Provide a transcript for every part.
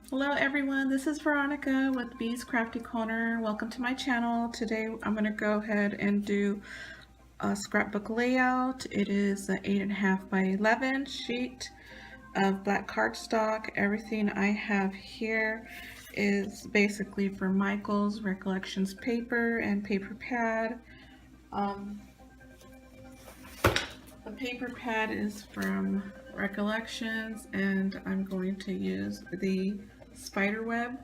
Hello everyone, this is Veronica with Bee's Crafty Corner. Welcome to my channel. Today I'm going to go ahead and do a scrapbook layout. It is an 8.5 by 11 sheet of black cardstock. Everything I have here is basically for Michael's Recollections paper and paper pad. The paper pad is from Recollections and I'm going to use the spider web.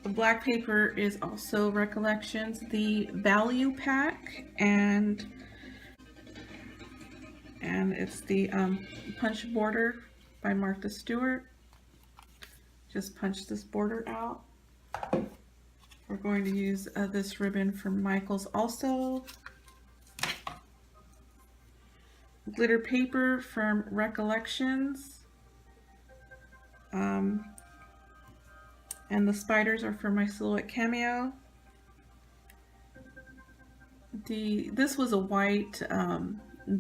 The black paper is also Recollections, the value pack, and it's the punch border by Martha Stewart. Just punch this border out. We're going to use this ribbon from Michael's also. Glitter paper from Recollections. And the spiders are for my silhouette cameo. This was a white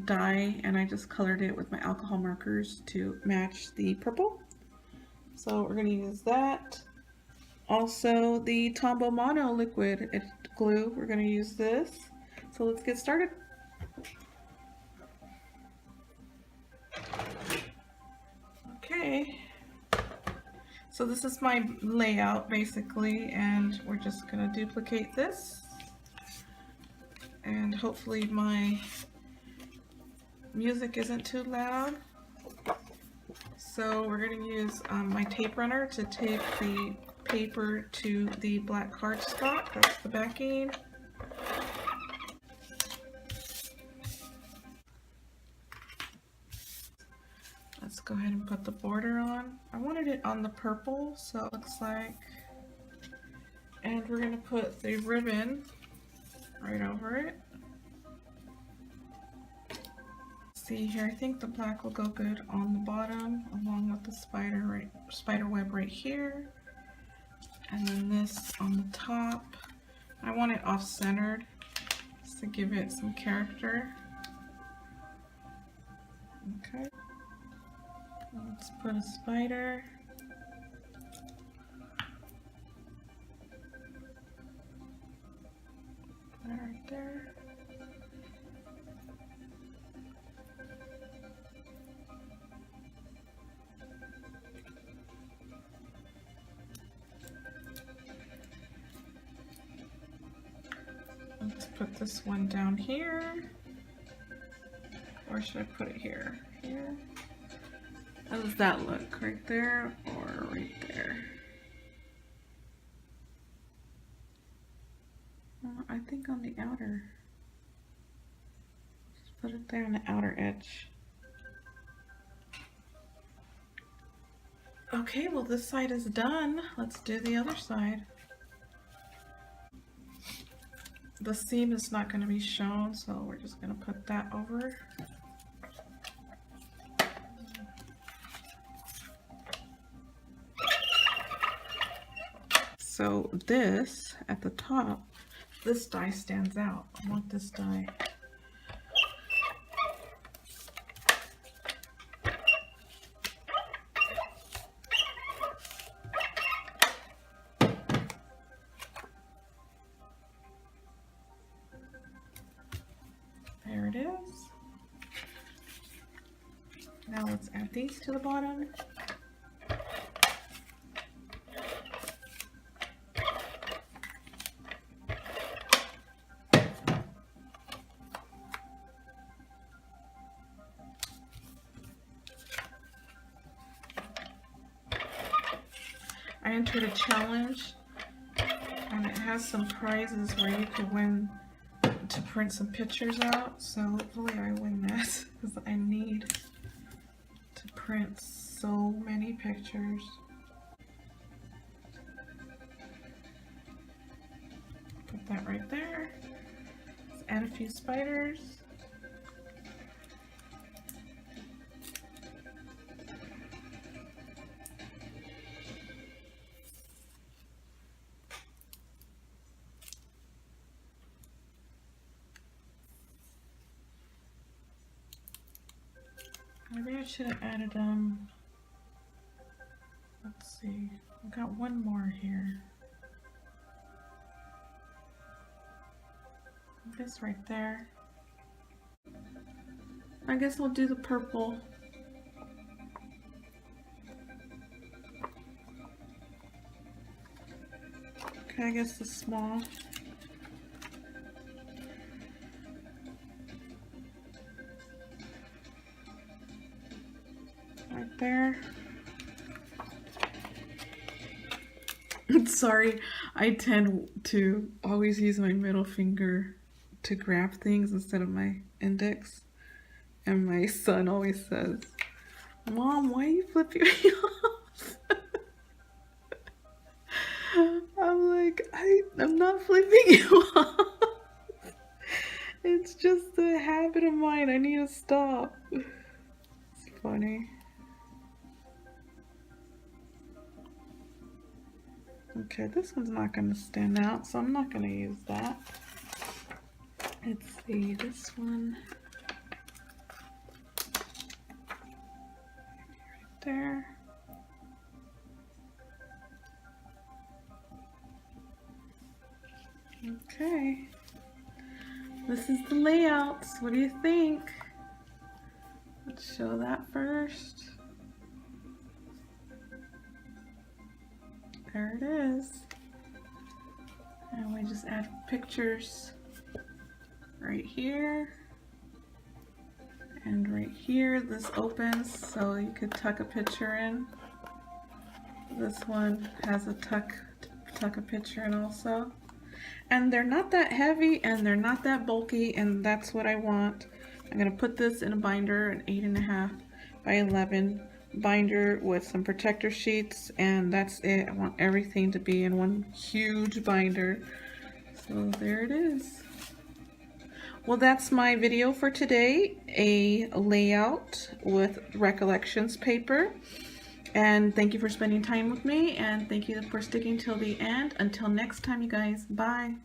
dye, and I just colored it with my alcohol markers to match the purple. So we're going to use that. Also, the Tombow Mono liquid glue, we're going to use this. So let's get started. Okay. So this is my layout basically, and we're just going to duplicate this, and hopefully my music isn't too loud. So we're going to use my tape runner to tape the paper to the black cardstock. That's the backing. Let's go ahead and put the border on. I wanted it on the purple, so it looks like. And we're going to put the ribbon right over it. See here, I think the black will go good on the bottom, along with the spider web right here. And then this on the top. I want it off-centered just to give it some character. Okay. Let's put a spider. Put that right there. Let's put this one down here. Or should I put it here? Here. How does that look? Right there or right there? I think on the outer. Just put it there on the outer edge. Okay, well this side is done. Let's do the other side. The seam is not going to be shown, so we're just going to put that over. So this, at the top, this die stands out. I want this die. There it is. Now let's add these to the bottom. I entered a challenge, and it has some prizes where you could win to print some pictures out, so hopefully I win that, because I need to print so many pictures. Put that right there. Let's add a few spiders. Maybe I should have added Let's see, I've got one more here. This right there. I guess we'll do the purple. Okay, I guess the small. Right there. Sorry, I tend to always use my middle finger to grab things instead of my index. And my son always says, "Mom, why are you flipping me off?" I'm like, I'm not flipping you off. It's just a habit of mine. I need to stop. It's funny. Okay, this one's not going to stand out, so I'm not going to use that. Let's see, this one. Right there. Okay. This is the layouts. What do you think? Let's show that first. There it is. And we just add pictures right here. And right here, this opens so you could tuck a picture in. This one has a tuck a picture in also. And they're not that heavy and they're not that bulky, and that's what I want. I'm gonna put this in a binder, an 8.5 by 11 binder with some protector sheets, and that's it. I want everything to be in one huge binder. So there it is. Well, that's my video for today, a layout with Recollections paper. And thank you for spending time with me, and thank you for sticking till the end. Until next time, you guys, bye.